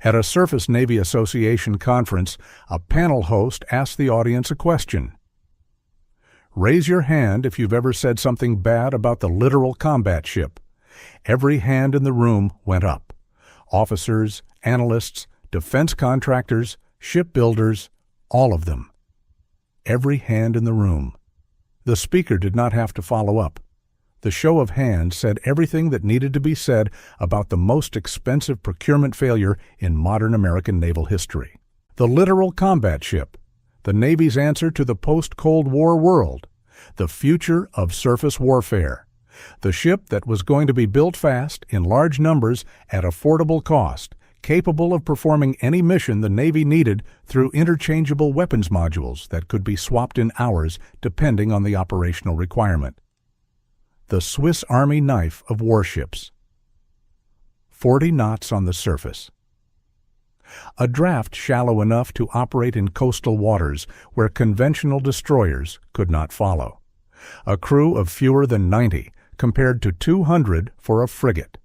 At a Surface Navy Association conference, a panel host asked the audience a question. Raise your hand if you've ever said something bad about the Littoral Combat Ship. Every hand in the room went up. Officers, analysts, defense contractors, shipbuilders, all of them. Every hand in the room. The speaker did not have to follow up. The show of hands said everything that needed to be said about the most expensive procurement failure in modern American naval history. The Littoral Combat Ship, the Navy's answer to the post-Cold War world, the future of surface warfare. The ship that was going to be built fast, in large numbers, at affordable cost, capable of performing any mission the Navy needed through interchangeable weapons modules that could be swapped in hours depending on the operational requirement. The Swiss Army knife of warships. 40 knots on the surface. A draft shallow enough to operate in coastal waters where conventional destroyers could not follow. A crew of fewer than 90 compared to 200 for a frigate.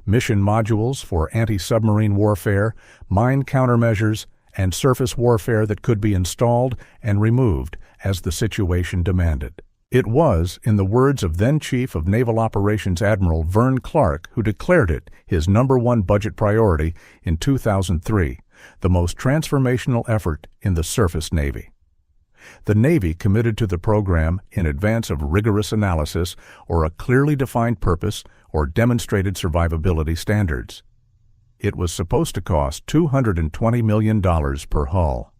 Mission modules for anti-submarine warfare, mine countermeasures, and surface warfare that could be installed and removed as the situation demanded. It was, in the words of then Chief of Naval Operations Admiral Vern Clark, who declared it his #1 budget priority in 2003, the most transformational effort in the surface Navy. The Navy committed to the program in advance of rigorous analysis or a clearly defined purpose or demonstrated survivability standards. It was supposed to cost $220 million per hull,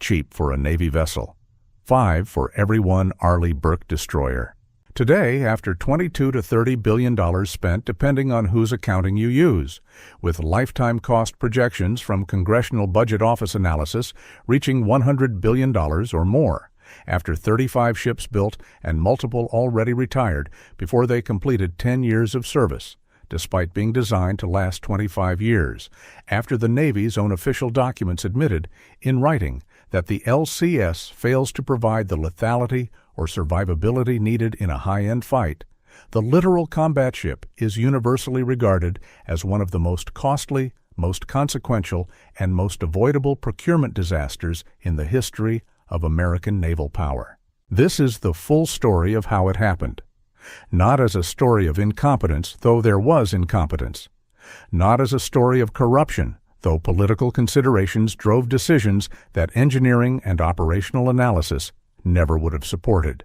cheap for a Navy vessel. 5 for every one Arleigh Burke destroyer. Today, after $22 to $30 billion spent depending on whose accounting you use, with lifetime cost projections from Congressional Budget Office analysis reaching $100 billion or more, after 35 ships built and multiple already retired before they completed 10 years of service, despite being designed to last 25 years, after the Navy's own official documents admitted, in writing, that the LCS fails to provide the lethality or survivability needed in a high-end fight, the Littoral Combat Ship is universally regarded as one of the most costly, most consequential, and most avoidable procurement disasters in the history of American naval power. This is the full story of how it happened. Not as a story of incompetence, though there was incompetence. Not as a story of corruption, though political considerations drove decisions that engineering and operational analysis never would have supported.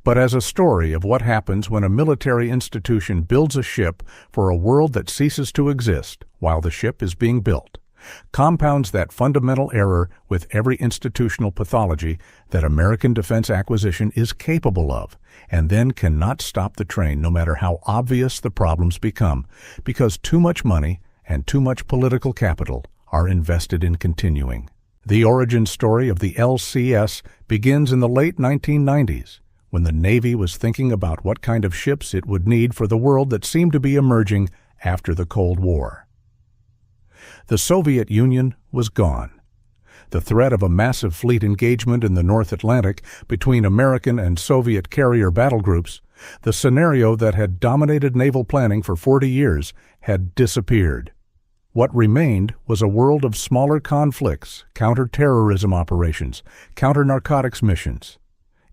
But as a story of what happens when a military institution builds a ship for a world that ceases to exist while the ship is being built, compounds that fundamental error with every institutional pathology that American defense acquisition is capable of, and then cannot stop the train no matter how obvious the problems become, because too much money and too much political capital are invested in continuing. The origin story of the LCS begins in the late 1990s, when the Navy was thinking about what kind of ships it would need for the world that seemed to be emerging after the Cold War. The Soviet Union was gone. The threat of a massive fleet engagement in the North Atlantic between American and Soviet carrier battle groups, the scenario that had dominated naval planning for 40 years, had disappeared. What remained was a world of smaller conflicts, counter-terrorism operations, counter-narcotics missions,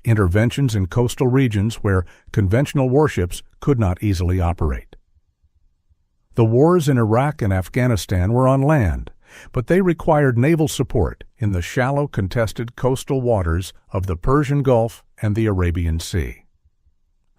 interventions in coastal regions where conventional warships could not easily operate. The wars in Iraq and Afghanistan were on land, but they required naval support in the shallow, contested coastal waters of the Persian Gulf and the Arabian Sea.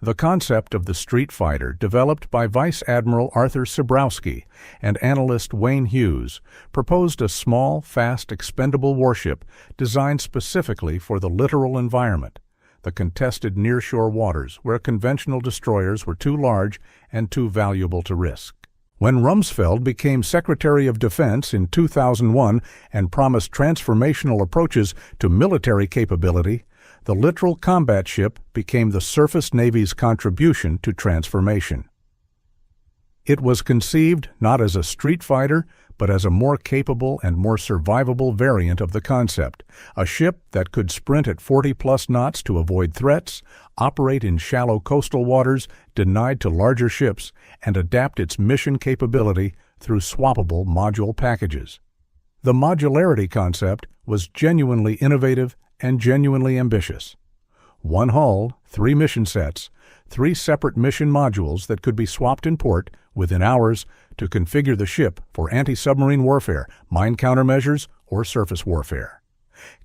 The concept of the street fighter, developed by Vice Admiral Arthur Cebrowski and analyst Wayne Hughes, proposed a small, fast, expendable warship designed specifically for the littoral environment, the contested nearshore waters where conventional destroyers were too large and too valuable to risk. When Rumsfeld became Secretary of Defense in 2001 and promised transformational approaches to military capability, the Littoral Combat Ship became the Surface Navy's contribution to transformation. It was conceived not as a street fighter, but as a more capable and more survivable variant of the concept, a ship that could sprint at 40-plus knots to avoid threats, operate in shallow coastal waters denied to larger ships, and adapt its mission capability through swappable module packages. The modularity concept was genuinely innovative and genuinely ambitious. One hull, 3 mission sets, 3 separate mission modules that could be swapped in port within hours to configure the ship for anti-submarine warfare, mine countermeasures, or surface warfare.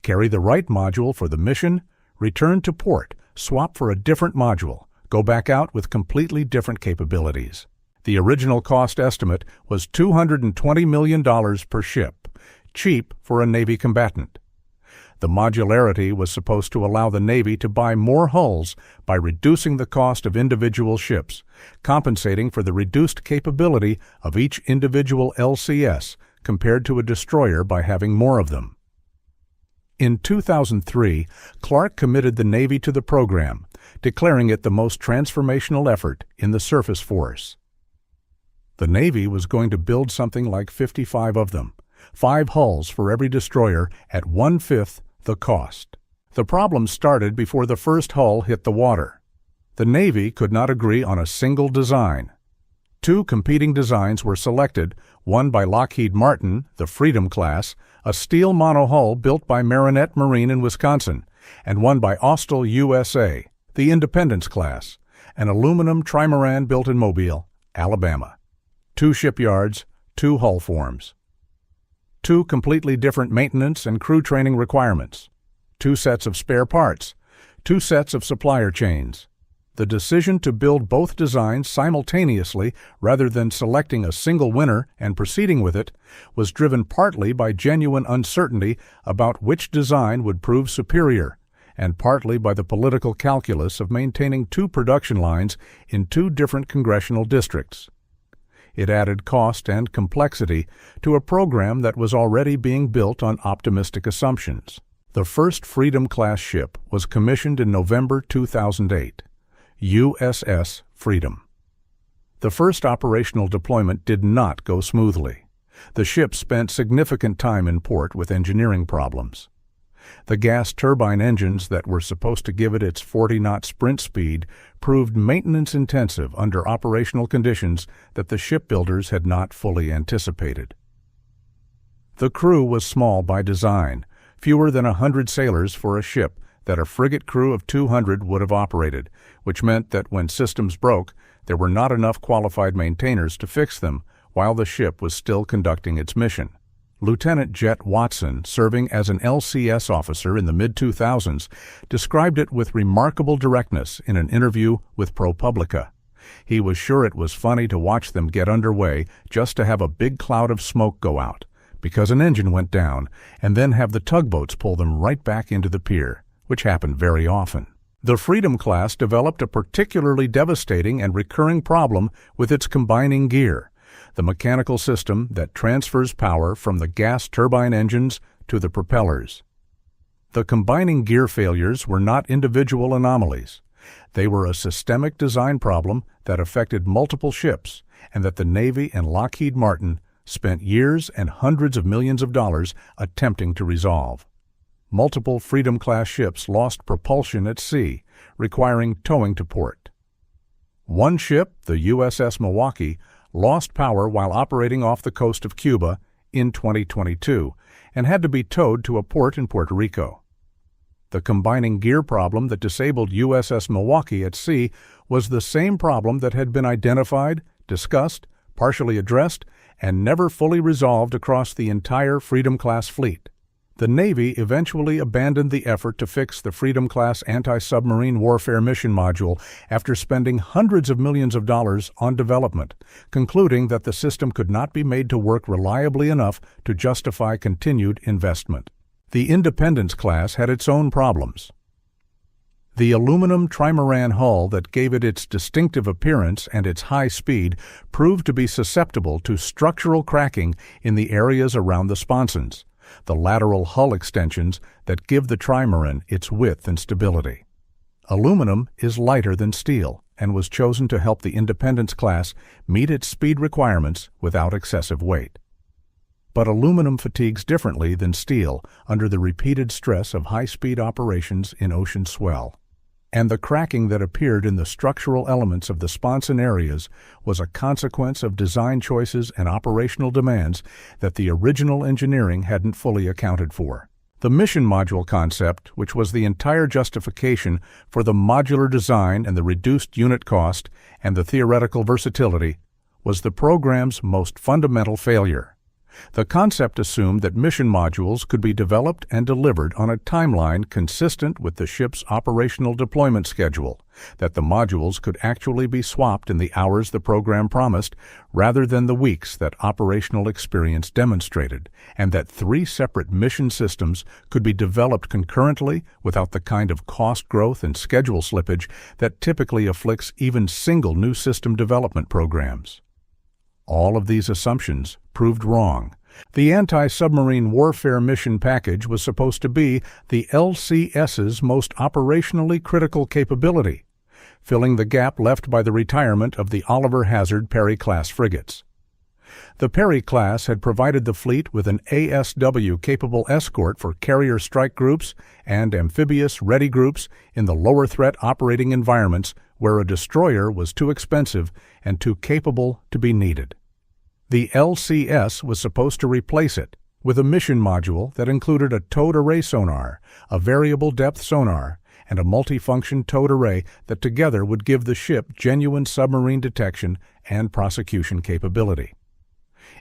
Carry the right module for the mission, return to port, swap for a different module, go back out with completely different capabilities. The original cost estimate was $220 million per ship, cheap for a Navy combatant. The modularity was supposed to allow the Navy to buy more hulls by reducing the cost of individual ships, compensating for the reduced capability of each individual LCS compared to a destroyer by having more of them. In 2003, Clark committed the Navy to the program, declaring it the most transformational effort in the surface force. The Navy was going to build something like 55 of them, 5 hulls for every destroyer at 1/5 the cost. The problem started before the first hull hit the water. The Navy could not agree on a single design. 2 competing designs were selected, one by Lockheed Martin, the Freedom class, a steel monohull built by Marinette Marine in Wisconsin, and one by Austal USA, the Independence class, an aluminum trimaran built in Mobile, Alabama. 2 shipyards, 2 hull forms. 2 completely different maintenance and crew training requirements. 2 sets of spare parts. 2 sets of supplier chains. The decision to build both designs simultaneously rather than selecting a single winner and proceeding with it was driven partly by genuine uncertainty about which design would prove superior, and partly by the political calculus of maintaining 2 production lines in 2 different congressional districts. It added cost and complexity to a program that was already being built on optimistic assumptions. The first Freedom-class ship was commissioned in November 2008, USS Freedom. The first operational deployment did not go smoothly. The ship spent significant time in port with engineering problems. The gas turbine engines that were supposed to give it its 40-knot sprint speed proved maintenance-intensive under operational conditions that the shipbuilders had not fully anticipated. The crew was small by design, fewer than 100 sailors for a ship that a frigate crew of 200 would have operated, which meant that when systems broke, there were not enough qualified maintainers to fix them while the ship was still conducting its mission. Lieutenant Jet Watson, serving as an LCS officer in the mid-2000s, described it with remarkable directness in an interview with ProPublica. He was sure it was funny to watch them get underway just to have a big cloud of smoke go out, because an engine went down, and then have the tugboats pull them right back into the pier, which happened very often. The Freedom class developed a particularly devastating and recurring problem with its combining gear, the mechanical system that transfers power from the gas turbine engines to the propellers. The combining gear failures were not individual anomalies. They were a systemic design problem that affected multiple ships and that the Navy and Lockheed Martin spent years and hundreds of millions of dollars attempting to resolve. Multiple Freedom-class ships lost propulsion at sea, requiring towing to port. One ship, the USS Milwaukee, lost power while operating off the coast of Cuba in 2022 and had to be towed to a port in Puerto Rico. The combining gear problem that disabled USS Milwaukee at sea was the same problem that had been identified, discussed, partially addressed, and never fully resolved across the entire Freedom-class fleet. The Navy eventually abandoned the effort to fix the Freedom-class anti-submarine warfare mission module after spending hundreds of millions of dollars on development, concluding that the system could not be made to work reliably enough to justify continued investment. The Independence class had its own problems. The aluminum trimaran hull that gave it its distinctive appearance and its high speed proved to be susceptible to structural cracking in the areas around the sponsons, the lateral hull extensions that give the trimaran its width and stability. Aluminum is lighter than steel and was chosen to help the Independence class meet its speed requirements without excessive weight. But aluminum fatigues differently than steel under the repeated stress of high-speed operations in ocean swell. and the cracking that appeared in the structural elements of the sponson areas was a consequence of design choices and operational demands that the original engineering hadn't fully accounted for. The mission module concept, which was the entire justification for the modular design and the reduced unit cost and the theoretical versatility, was the program's most fundamental failure. The concept assumed that mission modules could be developed and delivered on a timeline consistent with the ship's operational deployment schedule, that the modules could actually be swapped in the hours the program promised rather than the weeks that operational experience demonstrated, and that 3 separate mission systems could be developed concurrently without the kind of cost growth and schedule slippage that typically afflicts even single new system development programs. All of these assumptions proved wrong. The anti-submarine warfare mission package was supposed to be the LCS's most operationally critical capability, filling the gap left by the retirement of the Oliver Hazard Perry-class frigates. The Perry-class had provided the fleet with an ASW-capable escort for carrier strike groups and amphibious ready groups in the lower threat operating environments where a destroyer was too expensive and too capable to be needed. The LCS was supposed to replace it with a mission module that included a towed array sonar, a variable depth sonar, and a multifunction towed array that together would give the ship genuine submarine detection and prosecution capability.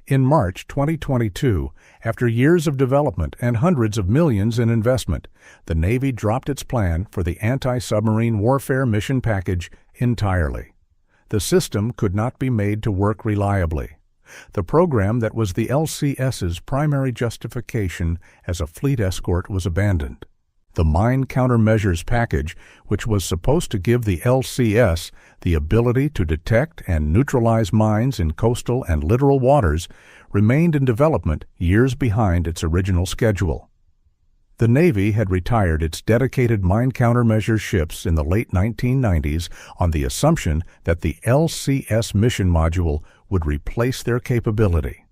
In March 2022, after years of development and hundreds of millions in investment, the Navy dropped its plan for the anti-submarine warfare mission package entirely. The system could not be made to work reliably. The program that was the LCS's primary justification as a fleet escort was abandoned. The mine countermeasures package, which was supposed to give the LCS the ability to detect and neutralize mines in coastal and littoral waters, remained in development years behind its original schedule. The Navy had retired its dedicated mine countermeasures ships in the late 1990s on the assumption that the LCS mission module would replace their capability.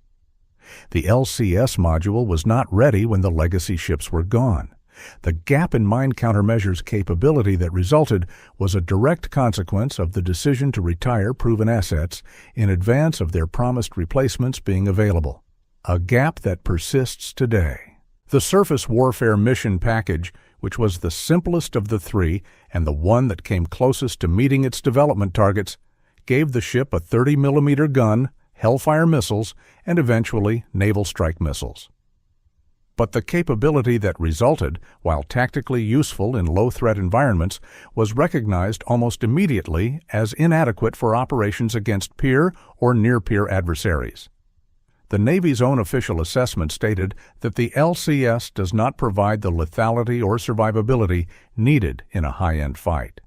The LCS module was not ready when the legacy ships were gone. The gap in mine countermeasures capability that resulted was a direct consequence of the decision to retire proven assets in advance of their promised replacements being available, a gap that persists today. The surface warfare mission package, which was the simplest of the 3 and the one that came closest to meeting its development targets, gave the ship a 30mm gun, Hellfire missiles, and eventually naval strike missiles. But the capability that resulted, while tactically useful in low-threat environments, was recognized almost immediately as inadequate for operations against peer or near-peer adversaries. The Navy's own official assessment stated that the LCS does not provide the lethality or survivability needed in a high-end fight.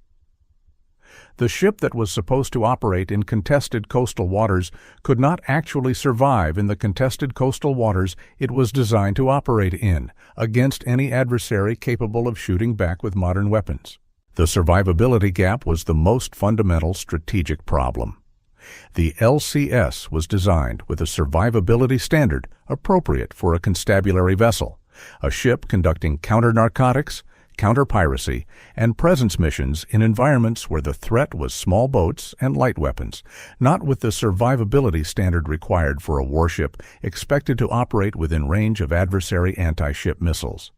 The ship that was supposed to operate in contested coastal waters could not actually survive in the contested coastal waters it was designed to operate in, against any adversary capable of shooting back with modern weapons. The survivability gap was the most fundamental strategic problem. The LCS was designed with a survivability standard appropriate for a constabulary vessel, a ship conducting counter-narcotics, counter-piracy, and presence missions in environments where the threat was small boats and light weapons, not with the survivability standard required for a warship expected to operate within range of adversary anti-ship missiles.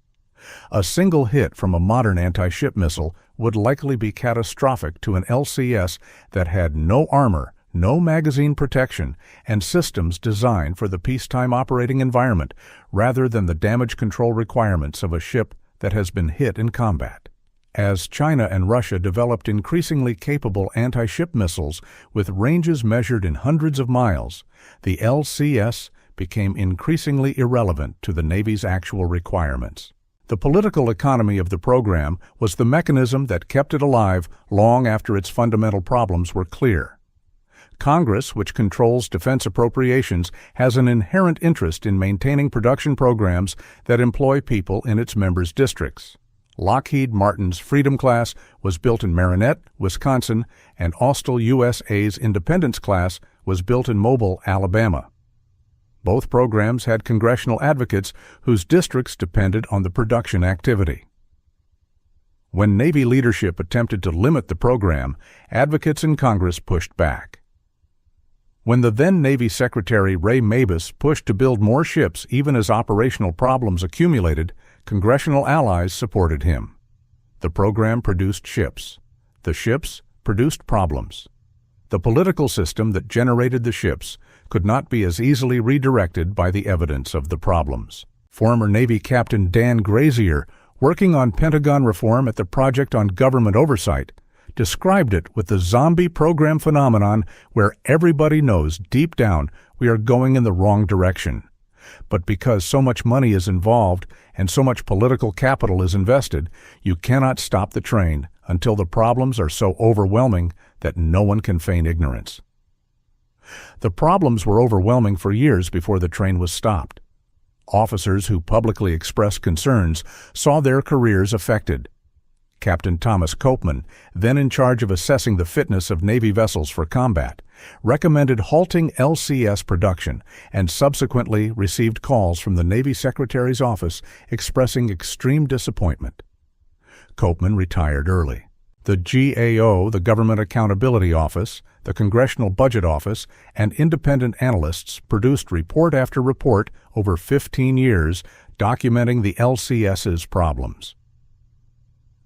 A single hit from a modern anti-ship missile would likely be catastrophic to an LCS that had no armor, no magazine protection, and systems designed for the peacetime operating environment rather than the damage control requirements of a ship that has been hit in combat. As China and Russia developed increasingly capable anti-ship missiles with ranges measured in hundreds of miles, the LCS became increasingly irrelevant to the Navy's actual requirements. The political economy of the program was the mechanism that kept it alive long after its fundamental problems were clear. Congress, which controls defense appropriations, has an inherent interest in maintaining production programs that employ people in its members' districts. Lockheed Martin's Freedom class was built in Marinette, Wisconsin, and Austal USA's Independence class was built in Mobile, Alabama. Both programs had congressional advocates whose districts depended on the production activity. When Navy leadership attempted to limit the program, advocates in Congress pushed back. When the then Navy Secretary Ray Mabus pushed to build more ships even as operational problems accumulated, congressional allies supported him. The program produced ships. The ships produced problems. The political system that generated the ships could not be as easily redirected by the evidence of the problems. Former Navy Captain Dan Grazier, working on Pentagon reform at the Project on Government Oversight, described it with the zombie program phenomenon where everybody knows deep down we are going in the wrong direction. But because so much money is involved and so much political capital is invested, you cannot stop the train until the problems are so overwhelming that no one can feign ignorance. The problems were overwhelming for years before the train was stopped. Officers who publicly expressed concerns saw their careers affected. Captain Thomas Copeman, then in charge of assessing the fitness of Navy vessels for combat, recommended halting LCS production and subsequently received calls from the Navy Secretary's office expressing extreme disappointment. Copeman retired early. The GAO, the Government Accountability Office, the Congressional Budget Office, and independent analysts produced report after report over 15 years documenting the LCS's problems.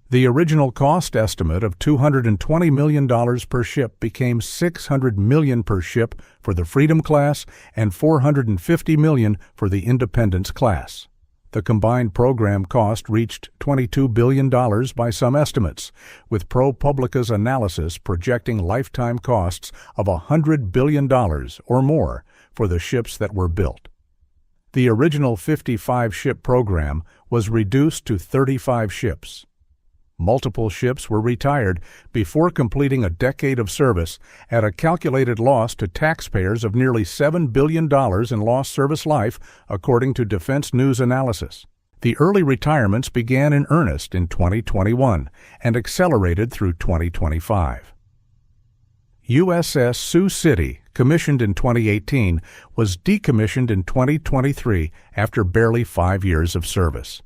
The original cost estimate of $220 million per ship became $600 million per ship for the Freedom class and $450 million for the Independence class. The combined program cost reached $22 billion by some estimates, with ProPublica's analysis projecting lifetime costs of $100 billion or more for the ships that were built. The original 55-ship program was reduced to 35 ships. Multiple ships were retired before completing a decade of service at a calculated loss to taxpayers of nearly $7 billion in lost service life, according to Defense News analysis. The early retirements began in earnest in 2021 and accelerated through 2025. USS Sioux City, commissioned in 2018, was decommissioned in 2023 after barely 5 years of service.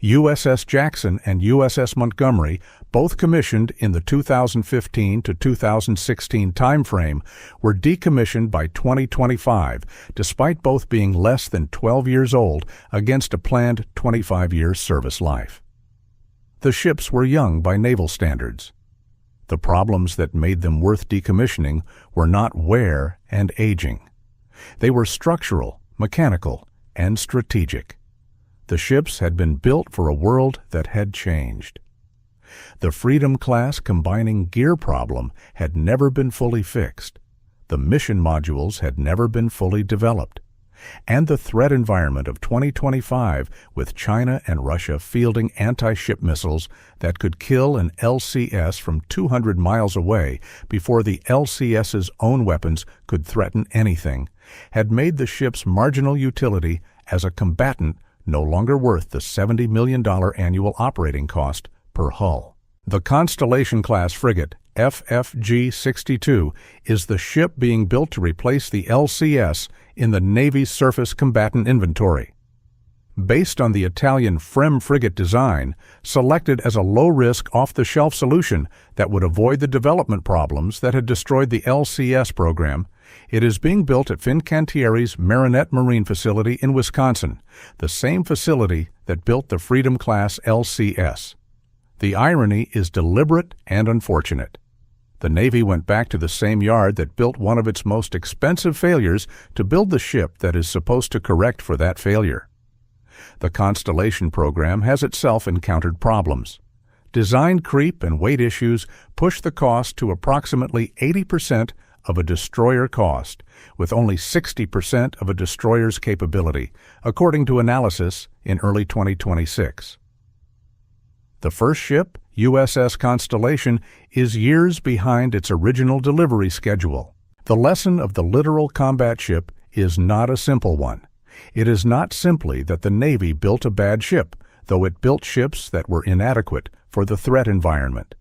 USS Jackson and USS Montgomery, both commissioned in the 2015 to 2016 timeframe, were decommissioned by 2025, despite both being less than 12 years old against a planned 25-year service life. The ships were young by naval standards. The problems that made them worth decommissioning were not wear and aging. They were structural, mechanical, and strategic. The ships had been built for a world that had changed. The Freedom class combining gear problem had never been fully fixed. The mission modules had never been fully developed. And the threat environment of 2025, with China and Russia fielding anti-ship missiles that could kill an LCS from 200 miles away before the LCS's own weapons could threaten anything, had made the ship's marginal utility as a combatant no longer worth the $70 million annual operating cost per hull. The Constellation-class frigate, FFG-62, is the ship being built to replace the LCS in the Navy's surface combatant inventory. Based on the Italian FREM frigate design, selected as a low-risk, off-the-shelf solution that would avoid the development problems that had destroyed the LCS program, it is being built at Fincantieri's Marinette Marine facility in Wisconsin, the same facility that built the Freedom-class LCS. The irony is deliberate and unfortunate. The Navy went back to the same yard that built one of its most expensive failures to build the ship that is supposed to correct for that failure. The Constellation program has itself encountered problems. Design creep and weight issues push the cost to approximately 80% of a destroyer cost, with only 60% of a destroyer's capability, according to analysis in early 2026. The first ship, USS Constellation, is years behind its original delivery schedule. The lesson of the Littoral Combat Ship is not a simple one. It is not simply that the Navy built a bad ship, though it built ships that were inadequate for the threat environment.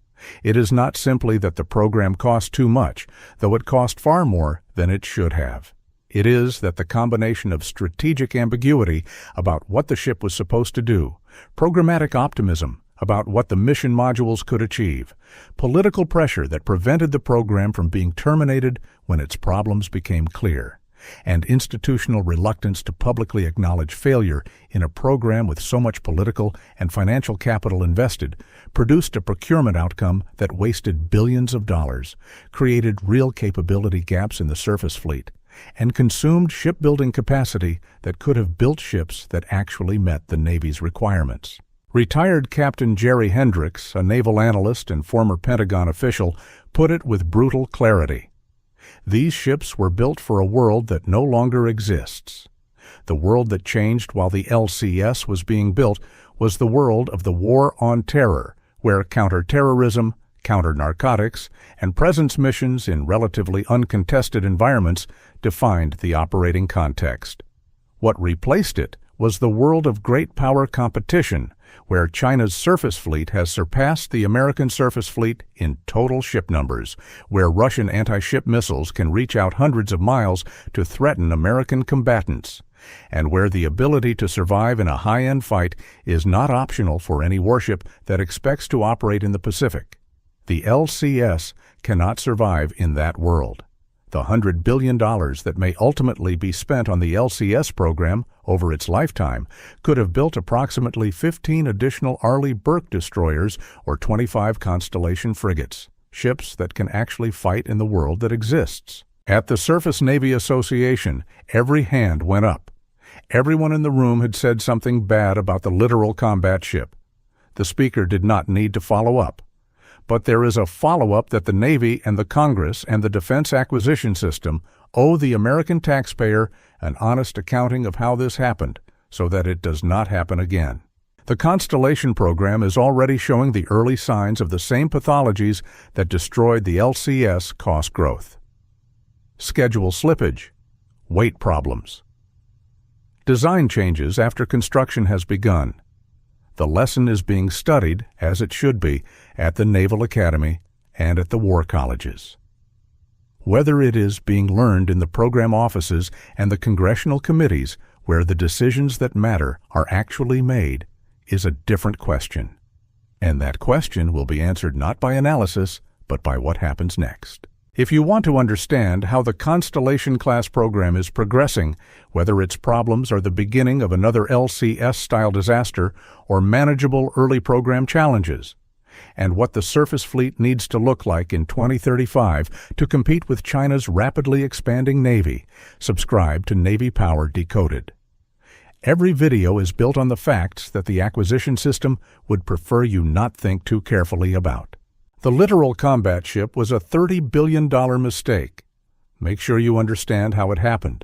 It is not simply that the program cost too much, though it cost far more than it should have. It is that the combination of strategic ambiguity about what the ship was supposed to do, programmatic optimism about what the mission modules could achieve, political pressure that prevented the program from being terminated when its problems became clear, and institutional reluctance to publicly acknowledge failure in a program with so much political and financial capital invested produced a procurement outcome that wasted billions of dollars, created real capability gaps in the surface fleet, and consumed shipbuilding capacity that could have built ships that actually met the Navy's requirements. Retired Captain Jerry Hendricks, a naval analyst and former Pentagon official, put it with brutal clarity. These ships were built for a world that no longer exists. The world that changed while the LCS was being built was the world of the War on Terror, where counterterrorism, counter-narcotics, and presence missions in relatively uncontested environments defined the operating context. What replaced it was the world of great power competition, where China's surface fleet has surpassed the American surface fleet in total ship numbers, where Russian anti-ship missiles can reach out hundreds of miles to threaten American combatants, and where the ability to survive in a high-end fight is not optional for any warship that expects to operate in the Pacific. The LCS cannot survive in that world. The $100 billion that may ultimately be spent on the LCS program over its lifetime could have built approximately 15 additional Arleigh Burke destroyers or 25 Constellation frigates, ships that can actually fight in the world that exists. At the Surface Navy Association, every hand went up. Everyone in the room had said something bad about the Littoral Combat Ship. The speaker did not need to follow up. But there is a follow-up that the Navy and the Congress and the Defense Acquisition System owe the American taxpayer an honest accounting of how this happened, so that it does not happen again. The Constellation program is already showing the early signs of the same pathologies that destroyed the LCS cost growth. Schedule slippage, weight problems, design changes after construction has begun. The lesson is being studied, as it should be, at the Naval Academy and at the war colleges. Whether it is being learned in the program offices and the congressional committees where the decisions that matter are actually made is a different question. And that question will be answered not by analysis, but by what happens next. If you want to understand how the Constellation-class program is progressing, whether its problems are the beginning of another LCS-style disaster or manageable early program challenges, and what the surface fleet needs to look like in 2035 to compete with China's rapidly expanding Navy, subscribe to Navy Power Decoded. Every video is built on the facts that the acquisition system would prefer you not think too carefully about. The Littoral Combat Ship was a $30 billion mistake. Make sure you understand how it happened.